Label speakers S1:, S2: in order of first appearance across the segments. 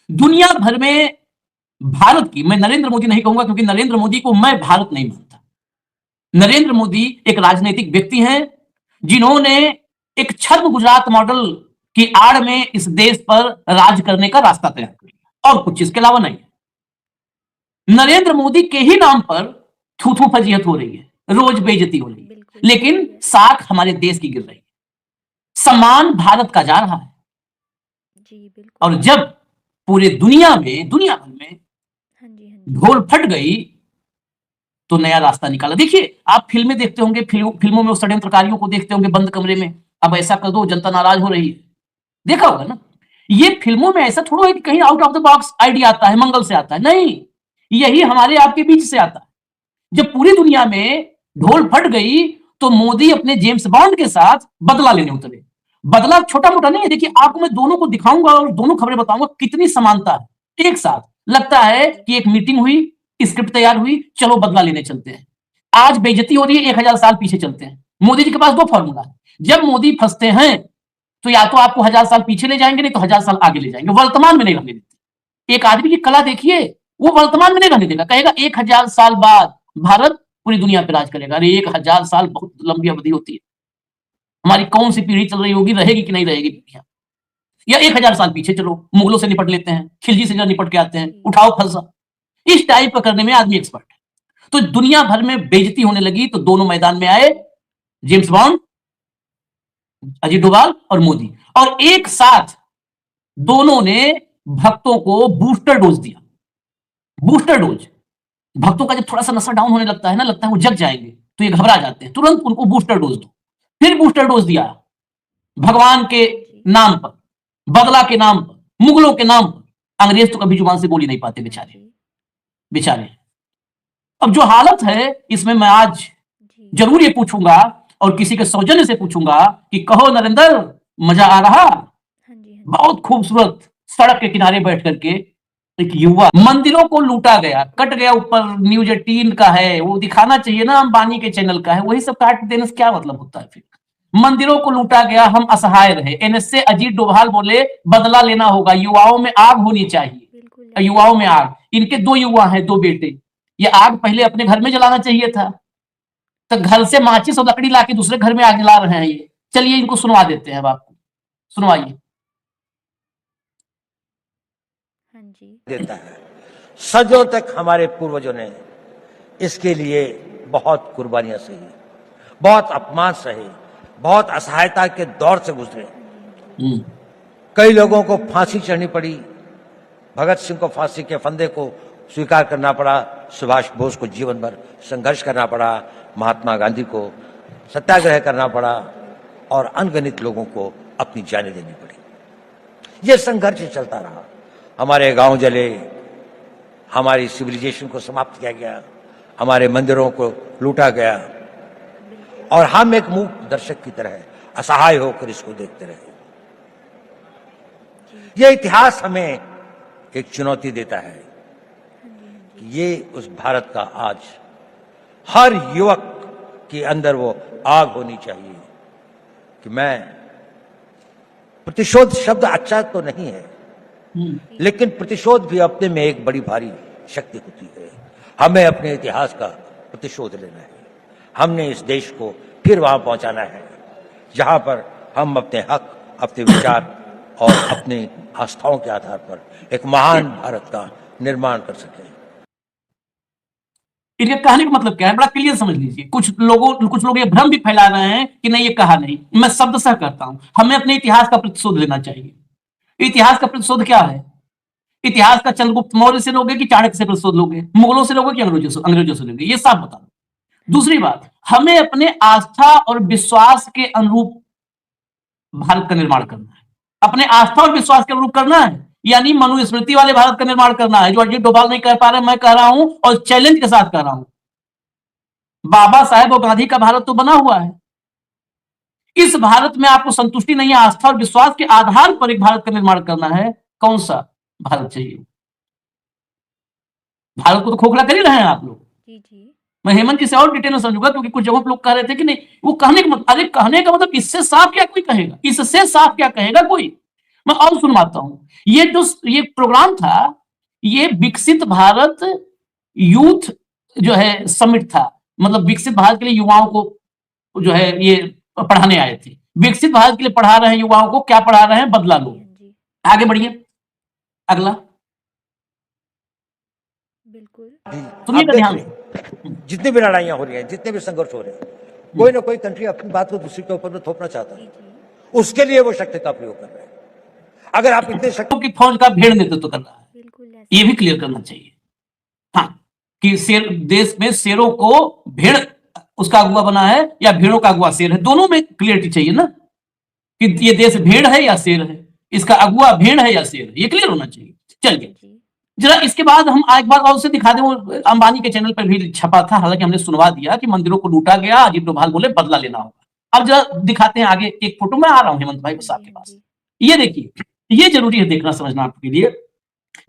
S1: दुनिया भर में भारत की, मैं नरेंद्र मोदी नहीं कहूंगा क्योंकि नरेंद्र मोदी को मैं भारत नहीं मानता। नरेंद्र मोदी एक राजनीतिक व्यक्ति हैं जिन्होंने एक छद्म गुजरात मॉडल की आड़ में इस देश पर राज करने का रास्ता तैयार कर लिया और कुछ इसके अलावा नहीं। नरेंद्र मोदी के ही नाम पर थू थू फजीहत हो रही है, रोज बेइज्जती हो रही है, लेकिन साख हमारे देश की गिर रही है, सम्मान भारत का जा रहा है। और जब पूरे दुनिया भर में ढोल फट गई तो नया रास्ता निकाला। देखिए, आप फिल्में देखते होंगे, फिल्मों में षड्यंत्रकारियों को देखते होंगे बंद कमरे में, अब ऐसा कर दो, जनता नाराज हो रही है, देखा होगा ना। ये फिल्मों में ऐसा थोड़ा है कि कहीं out of the box idea आता है, मंगल से आता है, नहीं, यही हमारे आपके बीच से आता है। जब पूरी दुनिया में ढोल फट गई तो मोदी अपने जेम्स बॉन्ड के साथ बदला लेने उतरे। बदला छोटा मोटा नहीं है। देखिए, आपको मैं दोनों को दिखाऊंगा और दोनों खबरें बताऊंगा, कितनी समानता है। एक साथ लगता है कि एक मीटिंग हुई, स्क्रिप्ट तैयार हुई, चलो बदला लेने चलते हैं। आज बेइज्जती हो रही है, 1000 साल पीछे चलते हैं। मोदी जी के पास दो फॉर्मूला है। जब मोदी फंसते हैं तो या तो आपको 1000 साल पीछे ले जाएंगे, नहीं तो 1000 साल आगे ले जाएंगे, वर्तमान में नहीं रहने देते। एक आदमी की कला देखिए, वो वर्तमान में नहीं रहने देगा, कहेगा 1000 साल बाद भारत पूरी दुनिया पर राज करेगा। अरे 1000 साल बहुत लंबी अवधि होती है। हमारी कौन सी पीढ़ी चल रही होगी, रहेगी कि नहीं रहेगी दुनिया। या 1000 साल पीछे चलो, मुगलों से निपट लेते हैं, खिलजी से निपट के आते हैं, उठाओ फलसा। इस टाइप का करने में आदमी एक्सपर्ट है। तो दुनिया भर में बेइज्जती होने लगी तो दोनों मैदान में आए, जेम्स बॉन्ड, अजीत डोभाल और मोदी, और एक साथ दोनों ने भक्तों को बूस्टर डोज दिया। बूस्टर डोज, भक्तों का जब थोड़ा सा नशा डाउन होने लगता है ना, लगता है वो जग जाएंगे, तो ये घबरा जाते हैं, तुरंत उनको बूस्टर डोज दो। फिर बूस्टर डोज दिया, भगवान के नाम पर, बदला के नाम पर, मुगलों के नाम पर। अंग्रेज तो कभी जुबान से बोल ही नहीं पाते बेचारे बेचारे। अब जो हालत है, इसमें मैं आज जरूर ये पूछूंगा और किसी के सौजन्य से पूछूंगा कि कहो नरेंद्र, मजा आ रहा? बहुत खूबसूरत सड़क के किनारे बैठ करके एक युवा, मंदिरों को लूटा गया, कट गया, ऊपर न्यूज 18 का है, वो दिखाना चाहिए ना, अंबानी के चैनल का है, वही सब काट देने से क्या मतलब होता है फिर। मंदिरों को लूटा गया, हम असहाय रहे। एनएसए अजीत डोभाल बोले बदला लेना होगा, युवाओं में आग होनी चाहिए। युवाओं में आग, इनके दो युवा हैं, दो बेटे। ये आग पहले अपने घर में जलाना चाहिए था, तो घर से माचिस और लकड़ी लाके दूसरे घर में आग जला रहे हैं ये। चलिए इनको सुनवा देते हैं, आपको सुनवाइए।
S2: देता है। सदियों तक हमारे पूर्वजों ने इसके लिए बहुत कुर्बानियां सही, बहुत अपमान सहे, बहुत असहायता के दौर से गुजरे। कई लोगों को फांसी चढ़नी पड़ी। भगत सिंह को फांसी के फंदे को स्वीकार करना पड़ा, सुभाष बोस को जीवन भर संघर्ष करना पड़ा, महात्मा गांधी को सत्याग्रह करना पड़ा और अनगिनत लोगों को अपनी जानें देनी पड़ी। यह संघर्ष चलता रहा। हमारे गांव जले, हमारी सिविलाइजेशन को समाप्त किया गया, हमारे मंदिरों को लूटा गया और हम एक मूक दर्शक की तरह असहाय होकर इसको देखते रहे। यह इतिहास हमें एक चुनौती देता है कि ये उस भारत का आज हर युवक के अंदर वो आग होनी चाहिए कि मैं, प्रतिशोध शब्द अच्छा तो नहीं है, लेकिन प्रतिशोध भी अपने में एक बड़ी भारी शक्ति होती है। हमें अपने इतिहास का प्रतिशोध लेना है। हमने इस देश को फिर वहां पहुंचाना है जहां पर हम अपने हक, अपने विचार और अपनी आस्थाओं के आधार पर एक महान भारत का निर्माण कर सकें।
S1: इनके कहने का मतलब क्या है, बड़ा क्लियर समझ लीजिए। कुछ लोग ये भ्रम भी फैला रहे हैं कि नहीं, ये कहा नहीं। मैं शब्दशः कहता हूं, हमें अपने इतिहास का प्रतिशोध लेना चाहिए। इतिहास का प्रतिशोध क्या है? इतिहास का चंद्रगुप्त मौर्य से लोगे कि चाणक्य से प्रतिशोध लोगे, मुगलों से लोगे कि अंग्रेजों से लोगे, ये साफ बता दो। दूसरी बात, हमें अपने आस्था और विश्वास के अनुरूप भारत का निर्माण करना है। अपने आस्था और विश्वास के अनुरूप करना है, यानी मनुस्मृति वाले भारत का निर्माण करना है, जो अजीत डोभाल नहीं कह पा रहे, मैं कह रहा हूं और चैलेंज के साथ कह रहा हूं। बाबा साहेब और गांधी का भारत तो बना हुआ है। इस भारत में आपको संतुष्टि नहीं है, आस्था और विश्वास के आधार पर एक भारत का निर्माण करना है। कौन सा भारत चाहिए? भारत को तो खोखला कर ही रहे हैं आप लोग। मैं हेमंत जी से और डिटेल में समझूंगा, क्योंकि कुछ जगह लोग कह रहे थे कि नहीं, वो कहने का मतलब, अरे कहने का मतलब इससे साफ क्या कोई कहेगा, इससे साफ क्या कहेगा कोई? मैं और सुनवाता हूं। ये प्रोग्राम था, ये विकसित भारत यूथ जो है समिट था, मतलब विकसित भारत के लिए युवाओं को जो है ये पढ़ाने आए थे। विकसित भारत के लिए पढ़ा रहे हैं युवाओं को, क्या पढ़ा रहे हैं? बदला लो। आगे बढ़िए, अगला
S3: बिल्कुल
S1: सुनिएगा ध्यान से।
S2: जितनी भी लड़ाइयां हो रही हैं, जितने भी संघर्ष हो रहे हैं, कोई ना कोई कंट्री अपनी बात को दूसरी के ऊपर में थोपना चाहता है, उसके लिए वो शक्ति का प्रयोग कर रहे हैं। अगर आप इतने शक्ति
S1: की फौज का भेड़ नेतृत्व कर रहा है,
S3: बिल्कुल ऐसा।
S1: ये भी क्लियर करना चाहिए। हाँ, कि शेर, देश में शेरों को भेड़ उसका अगुआ बना है या भेड़ों का अगुआ शेर है, दोनों में क्लियरिटी चाहिए ना, कि ये देश भेड़ है या शेर है, इसका अगुआ भेड़ है या शेर है, ये क्लियर होना चाहिए। चलिए जरा इसके बाद हम एक बार और से दिखा दें, वो अंबानी के चैनल पर भी छपा था, हालांकि हमने सुनवा दिया कि मंदिरों को लूटा गया, अजीत डोभाल बोले बदला लेना होगा। अब जरा दिखाते हैं आगे एक फोटो, में आ रहा हूं हेमंत भाई बस आपके पास। ये देखिए, ये जरूरी है देखना समझना आपके लिए।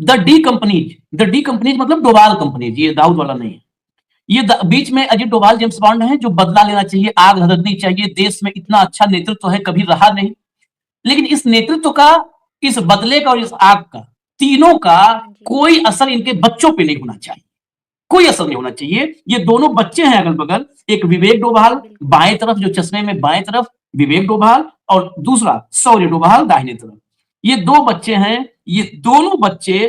S1: द डी कंपनीज मतलब डोभाल कंपनीज, ये दाऊद वाला नहीं है। ये बीच में अजीत डोभाल जेम्स बॉन्ड है, जो बदला लेना चाहिए, आग धरनी चाहिए, देश में इतना अच्छा नेतृत्व है कभी रहा नहीं। लेकिन इस नेतृत्व का, इस बदले का और इस आग का, तीनों का कोई असर इनके बच्चों पे नहीं होना चाहिए, कोई असर नहीं होना चाहिए। ये दोनों बच्चे हैं अगल बगल, एक विवेक डोभाल बाएं तरफ जो चश्मे में बाएं तरफ विवेक डोभाल, और दूसरा शौर्य डोभाल दाहिने तरफ। ये दो बच्चे हैं, ये दोनों बच्चे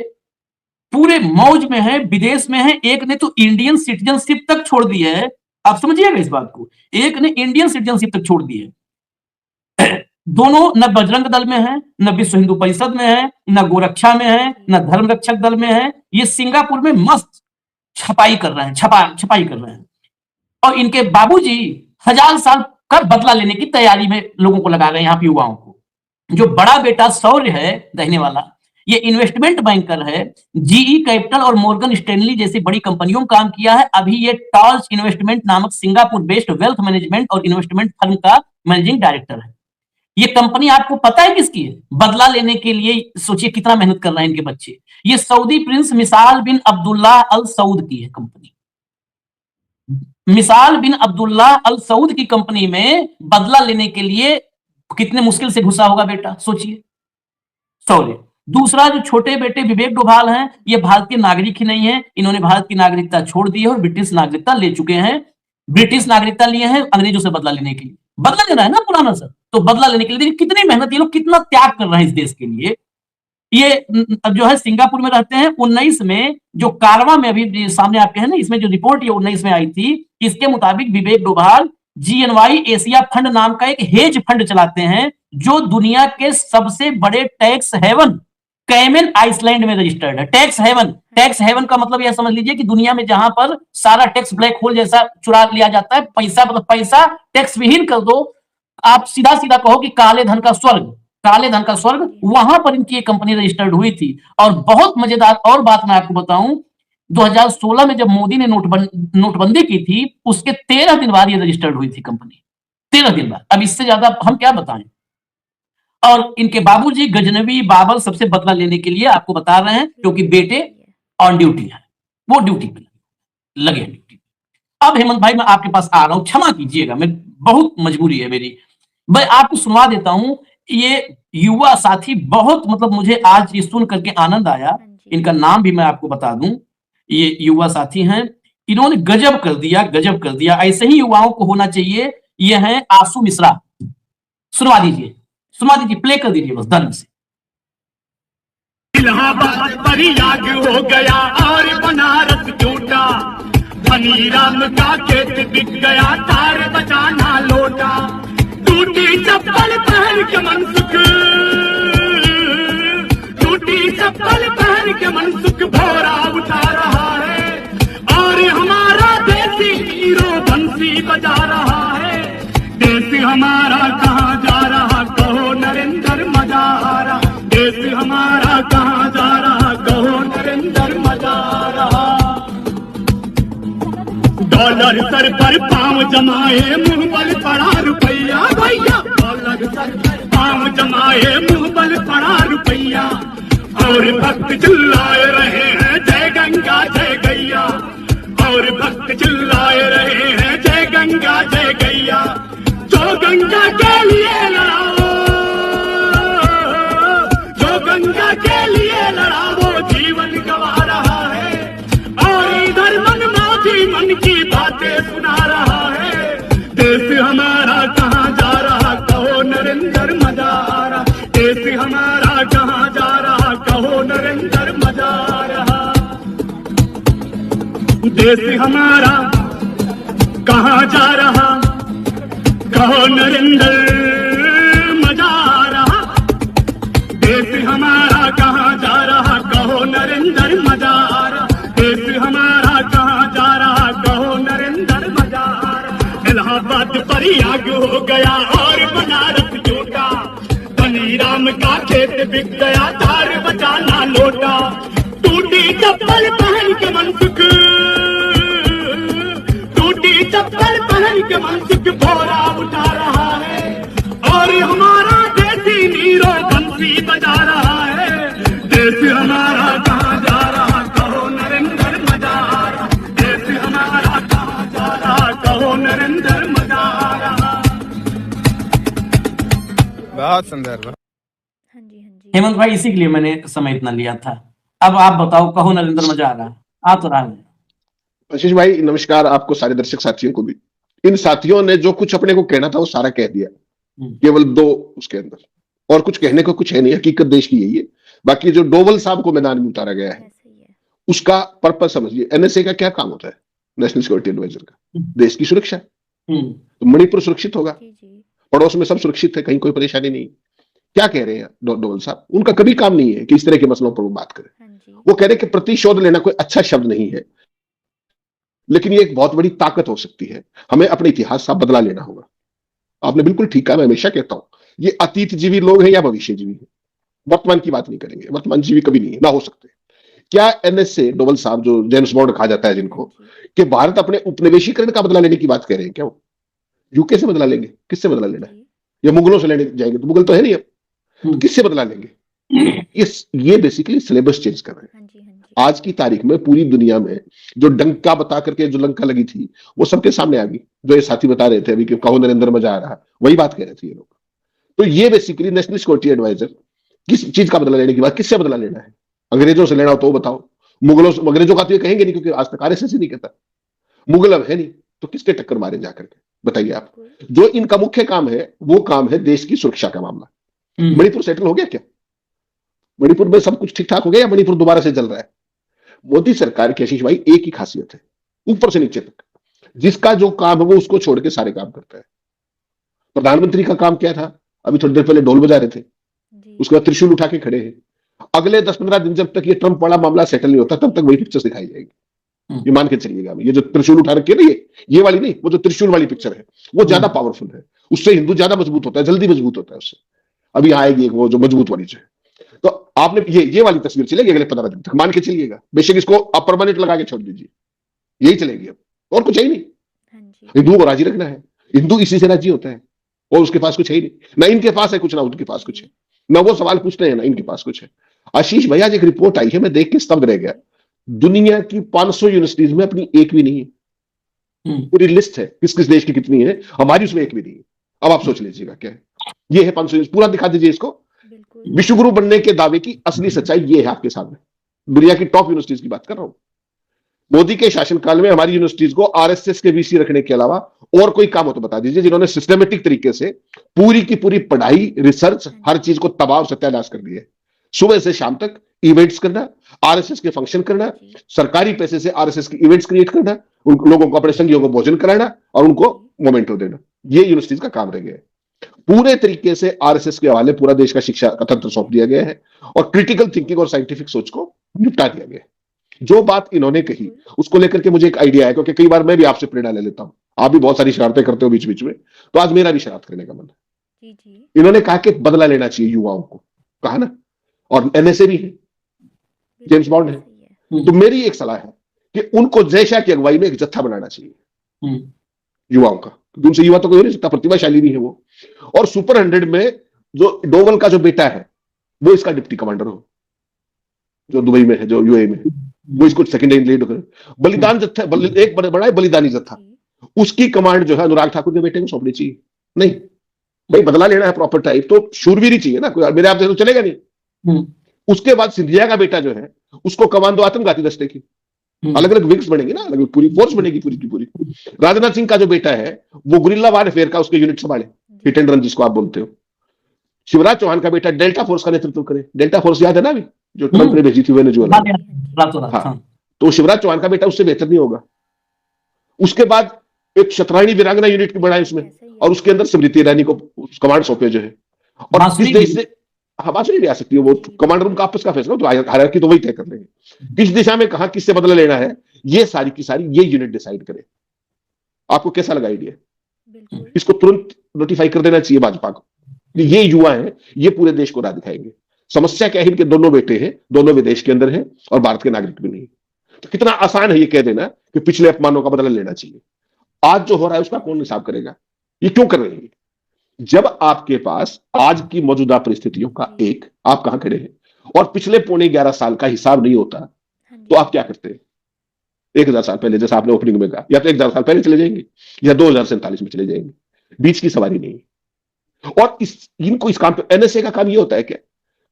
S1: पूरे मौज में हैं, विदेश में हैं। एक ने तो इंडियन सिटीजनशिप तक छोड़ दी है, आप समझिएगा इस बात को, एक ने इंडियन सिटीजनशिप तक छोड़ दी है। दोनों न बजरंग दल में है, न विश्व हिंदू परिषद में है, न गोरक्षा में है, न धर्म रक्षक दल में है। ये सिंगापुर में मस्त छपाई कर रहे हैं, छपाई कर रहे हैं। और इनके बाबूजी 1000 साल का बदला लेने की तैयारी में लोगों को लगा रहे हैं, यहाँ पे युवाओं को। जो बड़ा बेटा शौर्य है दाहिने वाला, ये इन्वेस्टमेंट बैंकर है, जीई कैपिटल और मॉर्गन स्टैनली जैसी बड़ी कंपनियों में काम किया है। अभी ये टॉल्स इन्वेस्टमेंट नामक सिंगापुर बेस्ड वेल्थ मैनेजमेंट और इन्वेस्टमेंट फर्म का मैनेजिंग डायरेक्टर है। ये कंपनी आपको पता है किसकी है? बदला लेने के लिए सोचिए कितना मेहनत कर रहे हैं इनके बच्चे। ये सऊदी प्रिंस मिसाल बिन अब्दुल्लाह अल सऊद की है कंपनी। मिसाल बिन अब्दुल्लाह अल सऊद की कंपनी में बदला लेने के लिए कितने मुश्किल से घुसा होगा बेटा, सोचिए। सॉरी, दूसरा जो छोटे बेटे विवेक डोभाल हैं, ये भारत के नागरिक ही नहीं है, इन्होंने भारत की नागरिकता छोड़ दी है और ब्रिटिश नागरिकता ले चुके हैं। ब्रिटिश नागरिकता लिए हैं अंग्रेजों से बदला लेने के लिए। बदला लेना है ना पुराना सर, तो बदला लेने के लिए देखिए कितनी मेहनत, ये लोग कितना त्याग कर रहे हैं इस देश के लिए। ये जो है सिंगापुर में रहते हैं। 19 में जो कारवा में अभी सामने आपके है ना, इसमें जो रिपोर्ट ये 19 में आई थी, इसके मुताबिक विवेक डोभाल GNY एशिया फंड नाम का एक हेज फंड चलाते हैं, जो दुनिया के सबसे बड़े टैक्स हेवन कैमन आइसलैंड में रजिस्टर्ड है। टैक्स हेवन का मतलब यह समझ लीजिए कि दुनिया में जहां पर सारा टैक्स ब्लैक होल जैसा चुरा लिया जाता है, पैसा मतलब पैसा टैक्स विहीन कर दो, आप सीधा सीधा कहो कि काले धन का स्वर्ग, वहां पर इनकी एक कंपनी रजिस्टर्ड हुई थी। और बहुत मजेदार और बात मैं आपको बताऊं, 2016 में जब मोदी ने नोटबंदी की थी, उसके 13 दिन बाद ये रजिस्टर्ड हुई थी कंपनी, 13 दिन बाद। अब इससे ज्यादा हम क्या बताएं। और इनके बाबूजी गजनवी बाबर सबसे बदला लेने के लिए आपको बता रहे हैं, क्योंकि बेटे ऑन ड्यूटी है, वो ड्यूटी पे लगे हैं ड्यूटी। अब हेमंत भाई मैं आपके पास आ रहा हूं, क्षमा कीजिएगा, मैं बहुत मजबूरी है मेरी, मैं आपको सुनवा देता हूं। ये युवा साथी बहुत, मतलब मुझे आज ये सुन करके आनंद आया। इनका नाम भी मैं आपको बता दूं, ये युवा साथी हैं, इन्होंने गजब कर दिया। ऐसे ही युवाओं को होना चाहिए। ये हैं आशु मिश्रा, सुनवा दीजिए, प्ले कर दीजिए बस धर्म से।
S4: इलाहाबाद पर आग हो गया और बनारस टूटा, धनी राम का खेत बिक गया, तार बचाना लोटा। टूटी चप्पल पहन के मनसुख, भौरा उठा रहा है, और हमारा देसी हीरो बंसी बजा रहा है। देश हमारा कहाँ जा रहा, कहो नरेंद्र मजा आ रहा। देश हमारा कहाँ जा रहा, कहो नरेंद्र मजा आ रहा। डॉलर सर पर पाँव जमाए, मुंह बल पड़ा रुपया भैया। डॉलर सर पर पाँव जमाए, मुंह बल पड़ा रुपया। और भक्त चिल्लाए रहे हैं जय गंगा जय गैया, और भक्त चिल्लाए रहे हैं जय गंगा जय गैया। जो गंगा के लिए लड़ा, देश हमारा कहाँ जा रहा, कहो नरेंद्र मजा आ रहा। देश हमारा कहाँ जा रहा, कहो नरेंद्र मजा आ रहा। देश हमारा कहाँ जा रहा, कहो नरेंद्र मजा आ रहा। इलाहाबाद प्रयाग हो गया और बनारस टूटा, बनी राम का खेत बिक गया, तार बचाना लोटा। टूटी चप्पल पहन के मनसुख, टूटी चप्पल पहन के मनसुख भोरा उठा रहा है, और हमारा देसी नीरो बंसी बजा रहा है। देश हमारा कहाँ जा रहा, कहो नरेंद्र मजा आ रहा। देश हमारा कहाँ जा रहा, कहो नरेंद्र मजा आ रहा।
S3: बहुत सुंदर।
S5: हाँ जी, हाँ जी।
S1: हेमंत भाई, इसी के लिए मैंने समय इतना लिया था। अब आप बताओ, कहो नरेंद्र मजा आ रहा, आ तो रहा है।
S6: आशीष भाई नमस्कार, आपको सारे दर्शक साथियों को भी। इन साथियों ने जो कुछ अपने को कहना था वो सारा कह दिया, केवल दो उसके अंदर, और कुछ कहने को कुछ है नहीं। हकीकत देश की यही है। बाकी जो डोवल साहब को मैदान में उतारा गया है, उसका पर्पज समझिए। एनएसए का क्या काम होता है? नेशनल सिक्योरिटी एडवाइजर का, देश की सुरक्षा। तो मणिपुर सुरक्षित होगा, पड़ोस में सब सुरक्षित है, कहीं कोई परेशानी नहीं। क्या कह रहे हैं डोवल साहब? उनका कभी काम नहीं है कि इस तरह के मसलों पर वो बात करें। वो कह रहे हैं कि प्रतिशोध लेना कोई अच्छा शब्द नहीं है, लेकिन ये एक बहुत बड़ी ताकत हो सकती है। हमें अपने इतिहास का बदला लेना होगा। आपने बिल्कुल ठीक कहा। मैं हमेशा कहता हूं, ये अतीत जीवी लोग हैं या भविष्य जीवी हैं, वर्तमान की बात नहीं करेंगे। वर्तमान जीवी कभी नहीं है, ना हो सकते। क्या एनएसए डोवल साहब, जो जेम्स बॉन्ड कहा जाता है जिनको, कि भारत अपने उपनिवेशीकरण का बदला लेने की बात कह रहे हैं क्या? वो यूके से बदला लेंगे? किससे बदला लेना है? या मुगलों से लेने जाएंगे? तो मुगल तो है नहीं अब, तो किससे बदला लेंगे? ये बेसिकली सिलेबस चेंज कर रहे हैं। आज की तारीख में पूरी दुनिया में जो डंका बता करके जो लंका लगी थी, वो सबके सामने आ गई। जो ये साथी बता रहे थे अभी कि कहो नरेंद्र मजा आ रहा, वही बात कह रहे थे ये लोग। तो ये बेसिकली नेशनल सिक्योरिटी एडवाइजर किस चीज का बदला लेने की बात, किससे बदला लेना है? अंग्रेजों से लेना हो तो बताओ। मुगलों से, अंग्रेजों का तो ये कहेंगे नहीं, क्योंकि आज तक आरएसएस ही नहीं कहता। मुगल अब है नहीं, तो किसके टक्कर मारे जाकर के? बताइए आप। जो इनका मुख्य काम है, वो काम है देश की सुरक्षा का मामला। मणिपुर सेटल हो गया क्या? मणिपुर में सब कुछ ठीक ठाक हो गया या मणिपुर दोबारा से जल रहा है? मोदी सरकार की आशीष भाई एक ही खासियत है, ऊपर से नीचे तक, जिसका जो काम है वो उसको छोड़ के सारे काम करता है। प्रधानमंत्री का काम क्या था? अभी थोड़ी देर पहले ढोल बजा रहे थे, उसके बाद त्रिशूल उठा के खड़े हैं। अगले 10-15 दिन जब तक ये ट्रंप वाला मामला सेटल नहीं होता, तब तक वही पिक्चर्स दिखाई जाएगी। ये मान के चलिएगा। ये जो त्रिशूल उठा रखे ना, ये वाली नहीं, वो जो त्रिशूल वाली पिक्चर है वो ज्यादा पावरफुल है। उससे हिंदू ज्यादा मजबूत होता है, जल्दी मजबूत होता है उससे। अभी आएगी वो जो मजबूत वाली जो है। तो आपने ये वाली तस्वीर चलेगी अगले 15 दिन तक, मान के चलिएगा। बेशक इसको आप परमानेंट लगा के छोड़ दीजिए, यही चलेगी अब, और कुछ है ही नहीं। हिंदुओं को राजी रखना है, हिंदू इसी से राजी होता है, और उसके पास कुछ है ही नहीं। ना इनके पास है कुछ, ना उनके पास कुछ है, ना वो सवाल पूछते हैं, ना इनके पास कुछ है। आशीष भैया, आज एक रिपोर्ट आई है, मैं देख के स्तब्ध रह गया। दुनिया की 500 यूनिवर्सिटीज में अपनी एक भी नहीं है। पूरी लिस्ट है किस किस देश की कितनी है, हमारी उसमें एक भी नहीं है। अब आप सोच लीजिएगा क्या है। ये है 500, पूरा दिखा दीजिए इसको। विश्वगुरु बनने के दावे की असली सच्चाई ये है आपके सामने। दुनिया की टॉप यूनिवर्सिटीज की बात कर रहा हूं। मोदी के शासनकाल में हमारी यूनिवर्सिटीज को आरएसएस के वीसी रखने के अलावा और कोई काम हो तो बता दीजिए, जिन्होंने सिस्टमेटिक तरीके से पूरी की पूरी पढ़ाई, रिसर्च, हर चीज को तबाह और सत्यानाश कर दिया। सुबह से शाम तक इवेंट्स करना, आरएसएस के फंक्शन करना, सरकारी पैसे से आरएसएस के इवेंट्स क्रिएट करना, उन लोगों को, अपने संगियों को भोजन कराना और उनको मोमेंटो देना, ये यूनिवर्सिटीज का काम रह गया है। पूरे तरीके से आरएसएस के हवाले पूरा देश का शिक्षा का तंत्र सौंप दिया गया है, और क्रिटिकल थिंकिंग और साइंटिफिक सोच को निपटा दिया गया है। जो बात इन्होंने कही उसको लेकर के मुझे एक आइडिया है, क्योंकि कई बार मैं भी आपसे प्रेरणा ले लेता हूं। आप भी बहुत सारी शरारतें करते हो बीच बीच में, तो आज मेरा भी शरारत करने का मन है। इन्होंने कहा कि बदला लेना चाहिए युवाओं को, कहा ना, और एनएसए भी है, जेम्स बॉन्ड है। तो मेरी एक सलाह है कि उनको जय शाह की अगुवाई में एक जत्था बनाना चाहिए युवाओं का। उनसे युवा तो कोई नहीं सकता, प्रतिभाशाली भी है वो। और सुपर 100 में जो डोवल का जो बेटा है वो इसका डिप्टी कमांडर हो, जो दुबई में है, जो यूएई में है, वो इसको सेकेंड इन लीड करे। बलिदान जत्था, एक बड़ा है बलिदानी जत्था, उसकी कमांड जो है अनुराग ठाकुर के बेटे को सौंपनी चाहिए। नहीं भाई, बदला लेना है प्रॉपर टाइप, तो शूरवीर ही चाहिए ना, कोई मेरे आप से तो चलेगा नहीं। उसके बाद सिंधिया का बेटा जो है उसको कमान दो आत्मघाती दस्ते की, अलग अलग विंग्स बनेगी ना, अलग पूरी फोर्स बनेगी पूरी की पूरी। राजनाथ सिंह का जो बेटा है वो गुरिल्ला वारफेयर का उसके यूनिट संभाले, हिट एंड रन जिसको आप बोलते हो। शिवराज चौहान का बेटा डेल्टा फोर्स का नेतृत्व करे। डेल्टा फोर्स याद है ना अभी, जो ट्रंप ने भेजी थी वेनेजुएला। हाँ, तो शिवराज चौहान का बेटा उससे बेहतर नहीं होगा। उसके बाद एक शतरानी वीरांगना यूनिट की बढ़ाए उसमें,
S5: ऐसा ही है।
S6: और उसके अंदर स्मृति ईरानी को कमांड सौंपे जो है। और
S1: बांसुरी
S6: किस देश से, हाँ बांसुरी नहीं आ सकती है, वो कमांडर उनका आपस का फैसला, तो हायरार्की तो वही तय कर लेंगे। किस दिशा में कहां किससे बदला लेना है, ये सारी की सारी ये यूनिट डिसाइड करे। आपको कैसा लगा आइडिया?
S5: बिल्कुल
S6: इसको तुरंत नोटिफाई कर देना चाहिए भाजपा को। ये युवा हैं, ये पूरे देश को राह दिखाएंगे। समस्या क्या है, इनके दोनों बेटे हैं, दोनों विदेश के अंदर हैं और भारत के नागरिक भी नहीं। तो कितना आसान है ये कह देना कि पिछले अपमानों का बदला लेना चाहिए। आज जो हो रहा है उसका कौन हिसाब करेगा? ये क्यों कर रहे हैं? जब आपके पास आज की मौजूदा परिस्थितियों का एक, आप कहां खड़े हैं और पिछले पौने 11 साल का हिसाब नहीं होता,
S5: हाँ जी
S6: तो आप क्या करते हैं? 1000 साल पहले, जैसा आपने ओपनिंग में कहा, या तो 1000 साल पहले चले जाएंगे या 2047 में चले जाएंगे, बीच की सवारी नहीं। और इनको इस काम पे, एनएसए का काम ये होता है क्या?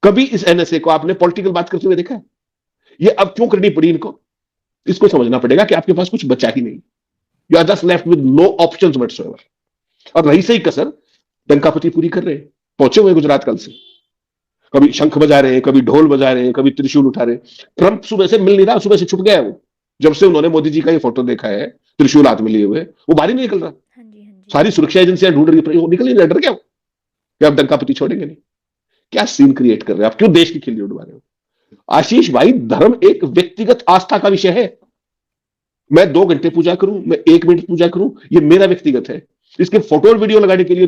S6: कभी इस एनएसए को आपने पॉलिटिकल बात करते हुए देखा है? ये अब क्यों करनी पड़ी इनको? इसको समझना पड़ेगा कि आपके पास कुछ बचा ही नहीं, you are just left with no options whatsoever. और रही सही कसर, टंकापति पूरी कर रहे हैं। पहुंचे हुए गुजरात कल से, कभी शंख बजा रहे हैं, कभी ढोल बजा रहे हैं, कभी त्रिशूल उठा रहे हैं। ट्रंप सुबह से मिल नहीं रहा, सुबह से छुप गया है वो। जब से उन्होंने मोदी जी का ये फोटो देखा है त्रिशूल हाथ में लिए हुए, वो बाहर ही नहीं निकल रहा।
S5: हाँ जी
S6: सारी सुरक्षा एजेंसियां ढूंढ रही है, वो निकल नहीं रहा। डर गया वो कि अब टंकापति छोड़ेंगे नहीं। क्या सीन क्रिएट कर रहे हैं आप? क्यों देश की खिल्ली उड़वा रहे हो? आशीष भाई, धर्म एक व्यक्तिगत आस्था का विषय है। मैं 2 घंटे पूजा करूं, मैं 1 मिनट पूजा करूं, ये मेरा व्यक्तिगत है। इसके फोटो और वीडियो लगाने के लिए